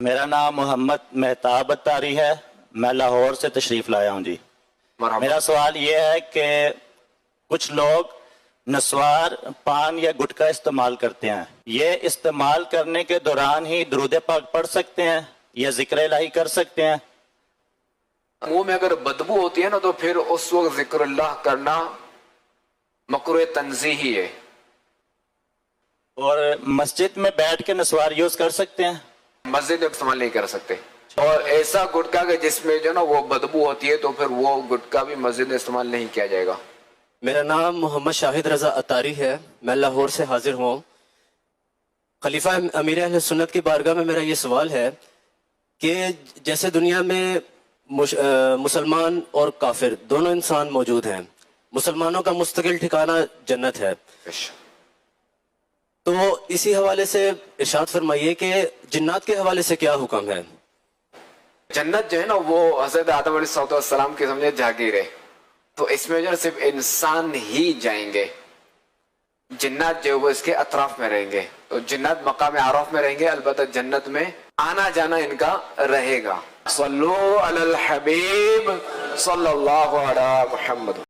میرا نام محمد مہتاب اتاری ہے، میں لاہور سے تشریف لایا ہوں جی۔ میرا سوال یہ ہے کہ کچھ لوگ نسوار، پان یا گٹکا استعمال کرتے ہیں، یہ استعمال کرنے کے دوران ہی درود پاک پڑھ سکتے ہیں یا ذکر الہی کر سکتے ہیں؟ منہ میں اگر بدبو ہوتی ہے نا تو پھر اس وقت ذکر اللہ کرنا مکروہ تنزیہی ہے۔ اور مسجد میں بیٹھ کے نسوار یوز کر سکتے ہیں؟ مسجد میں استعمال نہیں کر سکتے۔ اور ایسا گٹکا کہ جس میں جو نا وہ بدبو ہوتی ہے تو پھر وہ گٹکا بھی مسجد میں استعمال نہیں کیا جائے گا۔ میرا نام محمد شاہد رضا اتاری ہے، میں لاہور سے حاضر ہوں۔ خلیفہ امیر اہل سنت کی بارگاہ میں میرا یہ سوال ہے کہ جیسے دنیا میں مسلمان اور کافر دونوں انسان موجود ہیں، مسلمانوں کا مستقل ٹھکانہ جنت ہے، تو اسی حوالے سے ارشاد فرمائیے کہ جنات کے حوالے سے کیا حکم ہے؟ جنت جو ہے نا وہ حضرت آدم علیہ السلام کی سمجھے جاگیر ہے، تو اس میں جو صرف انسان ہی جائیں گے، جنات جو وہ اس کے اطراف میں رہیں گے، تو جنات مقام عرف میں رہیں گے، البتہ جنت میں آنا جانا ان کا رہے گا۔ صلو علی الحبیب صلی اللہ علی محمد۔